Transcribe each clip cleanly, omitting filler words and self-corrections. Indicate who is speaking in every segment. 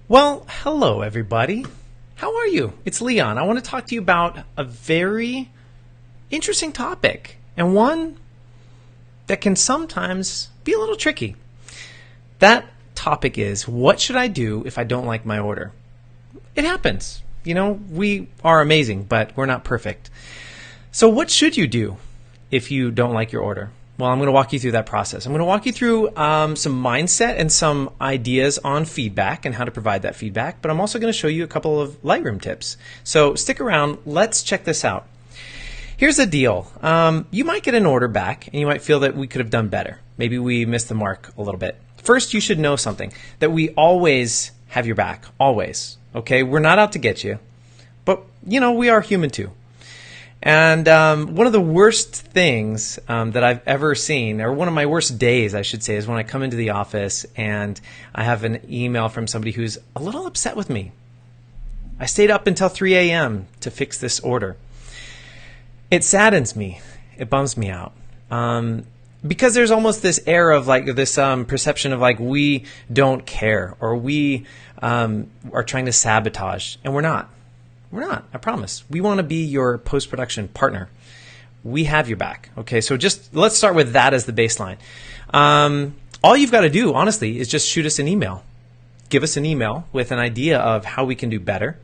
Speaker 1: Well, hello everybody. How are you? It's Leon. I want to talk to you about a very interesting topic and one that can sometimes be a little tricky. That topic is, what should I do if I don't like my order? It happens. You know, we are amazing, but we're not perfect. So what should you do if you don't like your order? Well, I'm going to walk you through that process. I'm going to walk you through some mindset and some ideas on feedback and how to provide that feedback, but I'm also going to show you a couple of Lightroom tips. So stick around. Let's check this out. Here's the deal. You might get an order back and you might feel that we could have done better. Maybe we missed the mark a little bit. First, you should know something, that we always have your back, always. Okay, we're not out to get you, but you know, we are human too. And one of the worst things that I've ever seen, or one of my worst days, I should say, is when I come into the office and I have an email from somebody who's a little upset with me. I stayed up until 3 a.m. to fix this order. It saddens me. It bums me out. Because there's almost this air of like this perception of like we don't care or we are trying to sabotage, and we're not. We're not, I promise. We want to be your post-production partner. We have your back. Okay, so just let's start with that as the baseline. All you've got to do, honestly, is just shoot us an email. Give us an email with an idea of how we can do better.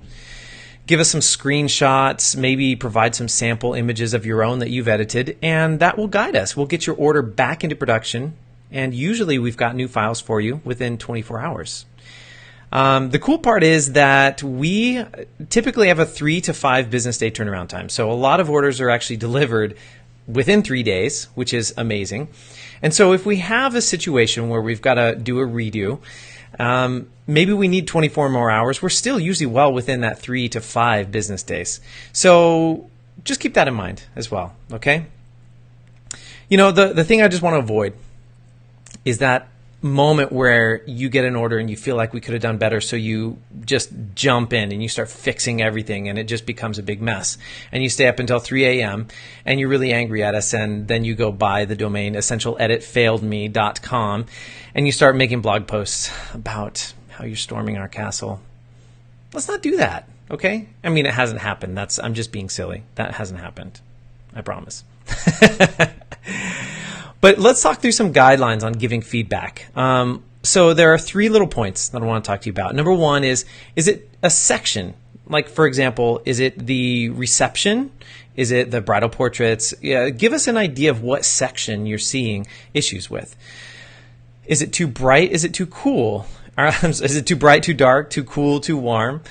Speaker 1: Give us some screenshots, maybe provide some sample images of your own that you've edited, and that will guide us. We'll get your order back into production, and usually we've got new files for you within 24 hours. The cool part is that we typically have a 3 to 5 business day turnaround time. So a lot of orders are actually delivered within 3 days, which is amazing. And so if we have a situation where we've got to do a redo, maybe we need 24 more hours, we're still usually well within that 3 to 5 business days. So just keep that in mind as well, okay? You know, the thing I just want to avoid is that moment where you get an order and you feel like we could have done better, so you just jump in and you start fixing everything and it just becomes a big mess. And you stay up until 3 a.m. and you're really angry at us, and then you go buy the domain essentialeditfailedme.com and you start making blog posts about how you're storming our castle. Let's not do that, okay? I mean, it hasn't happened. I'm just being silly. That hasn't happened. I promise. But let's talk through some guidelines on giving feedback. So there are 3 little points that I want to talk to you about. Number 1 is it a section? Like, for example, is it the reception? Is it the bridal portraits? Yeah, give us an idea of what section you're seeing issues with. Is it too bright? Is it too cool? Is it too bright, too dark, too cool, too warm?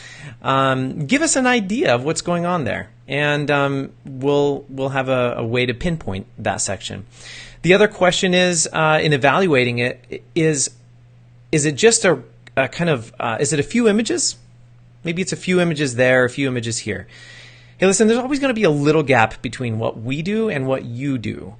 Speaker 1: Give us an idea of what's going on there, and we'll have a way to pinpoint that section. The other question is, in evaluating it, is it just a kind of, is it a few images? Maybe it's a few images there, a few images here. Hey, listen, there's always going to be a little gap between what we do and what you do.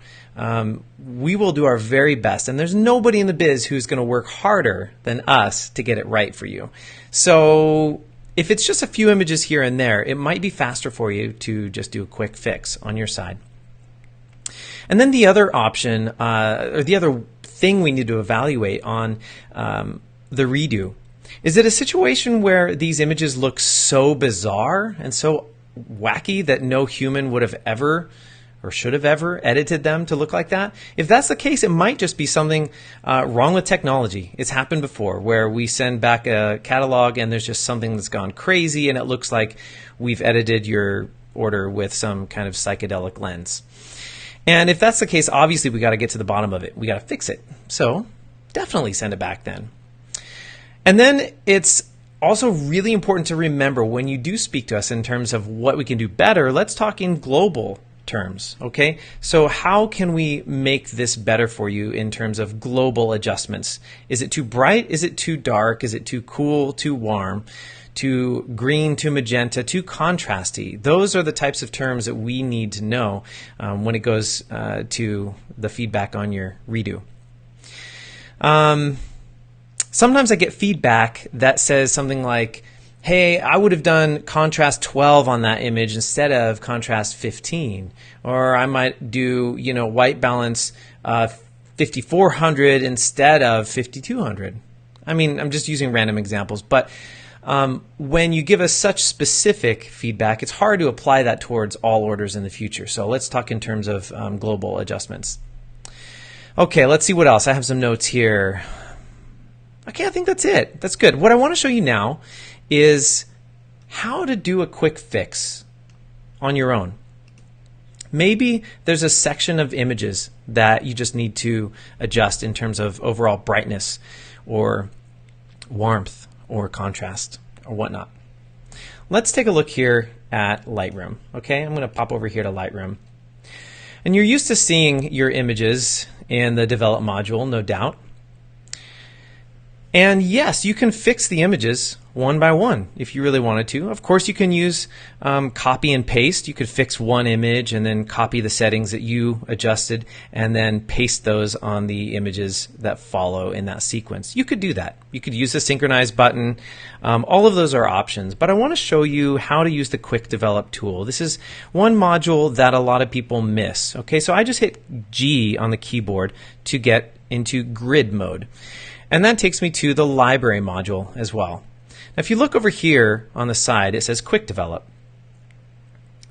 Speaker 1: We will do our very best, and there's nobody in the biz who's going to work harder than us to get it right for you. So if it's just a few images here and there, it might be faster for you to just do a quick fix on your side. And then the other option, or the other thing we need to evaluate on the redo, is it a situation where these images look so bizarre and so wacky that no human would have ever or should have ever edited them to look like that? If that's the case, it might just be something wrong with technology. It's happened before where we send back a catalog and there's just something that's gone crazy and it looks like we've edited your order with some kind of psychedelic lens. And if that's the case, obviously we got to get to the bottom of it. We got to fix it. So definitely send it back then. And then it's also really important to remember when you do speak to us in terms of what we can do better, let's talk in global terms, okay? So how can we make this better for you in terms of global adjustments? Is it too bright? Is it too dark? Is it too cool, too warm? Too green, too magenta, too contrasty? Those are the types of terms that we need to know when it goes to the feedback on your redo. Sometimes I get feedback that says something like, hey, I would have done contrast 12 on that image instead of contrast 15. Or I might do, white balance 5400 instead of 5200. I mean, I'm just using random examples, but when you give us such specific feedback, it's hard to apply that towards all orders in the future. So let's talk in terms of global adjustments. Okay, let's see what else. I have some notes here. Okay, I think that's it. That's good. What I want to show you now is how to do a quick fix on your own. Maybe there's a section of images that you just need to adjust in terms of overall brightness or warmth or contrast or whatnot. Let's take a look here at Lightroom. Okay, I'm going to pop over here to Lightroom. And you're used to seeing your images in the develop module, no doubt. And yes, you can fix the images one by one if you really wanted to. Of course, you can use copy and paste. You could fix one image and then copy the settings that you adjusted and then paste those on the images that follow in that sequence. You could do that. You could use the synchronize button. All of those are options, but I want to show you how to use the quick develop tool. This is one module that a lot of people miss. Okay, so I just hit G on the keyboard to get into grid mode. And that takes me to the library module as well. Now, if you look over here on the side, it says Quick Develop.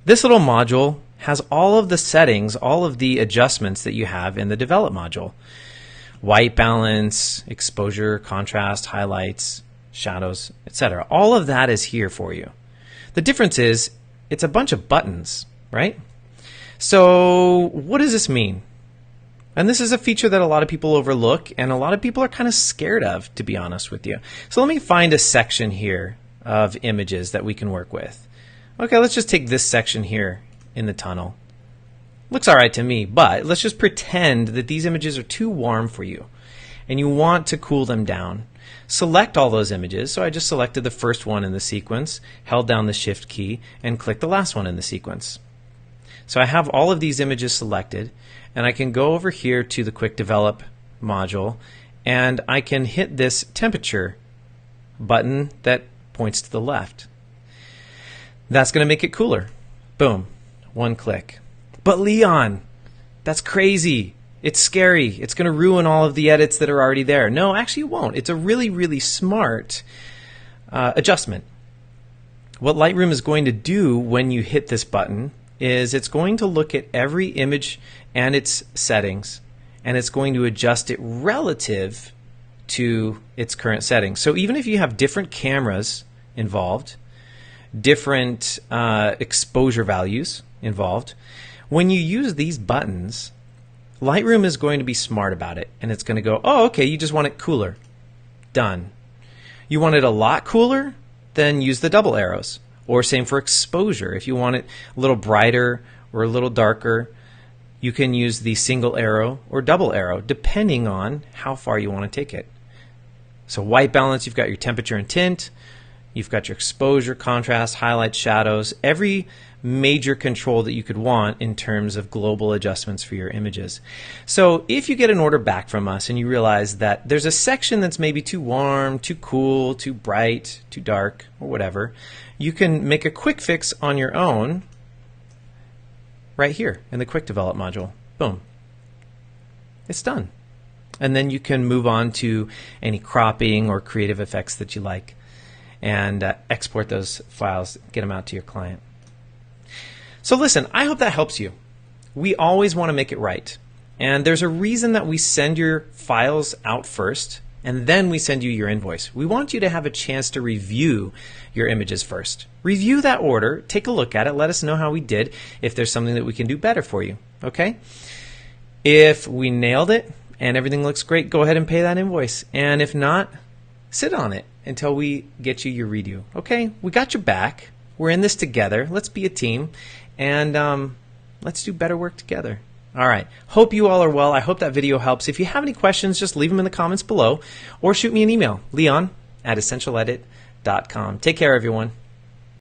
Speaker 1: This little module has all of the settings, all of the adjustments that you have in the Develop module. White balance, exposure, contrast, highlights, shadows, etc. All of that is here for you. The difference is it's a bunch of buttons, right? So what does this mean? And this is a feature that a lot of people overlook and a lot of people are kind of scared of, to be honest with you. So let me find a section here of images that we can work with. Okay, let's just take this section here in the tunnel. Looks all right to me, but let's just pretend that these images are too warm for you and you want to cool them down. Select all those images. So I just selected the first one in the sequence, held down the Shift key, and clicked the last one in the sequence. So I have all of these images selected, and I can go over here to the Quick Develop module, and I can hit this temperature button that points to the left. That's going to make it cooler. Boom, one click. But Leon, that's crazy. It's scary. It's going to ruin all of the edits that are already there. No, actually it won't. It's a really, really smart adjustment. What Lightroom is going to do when you hit this button is it's going to look at every image and its settings, and it's going to adjust it relative to its current settings. So even if you have different cameras involved, different exposure values involved, when you use these buttons, Lightroom is going to be smart about it, and it's going to go, oh, okay, you just want it cooler. Done. You want it a lot cooler? Then use the double arrows. Or same for exposure. If you want it a little brighter or a little darker, you can use the single arrow or double arrow, depending on how far you want to take it. So white balance, you've got your temperature and tint. You've got your exposure, contrast, highlights, shadows, every major control that you could want in terms of global adjustments for your images. So if you get an order back from us and you realize that there's a section that's maybe too warm, too cool, too bright, too dark, or whatever, you can make a quick fix on your own right here in the Quick Develop module. Boom. It's done. And then you can move on to any cropping or creative effects that you like and export those files, get them out to your client. So listen, I hope that helps you. We always want to make it right. And there's a reason that we send your files out first, and then we send you your invoice. We want you to have a chance to review your images first. Review that order, take a look at it, let us know how we did, if there's something that we can do better for you, okay? If we nailed it and everything looks great, go ahead and pay that invoice. And if not, sit on it until we get you your redo, okay? We got your back. We're in this together. Let's be a team, and let's do better work together. All right. Hope you all are well. I hope that video helps. If you have any questions, just leave them in the comments below or shoot me an email, leon@essentialedit.com. Take care, everyone.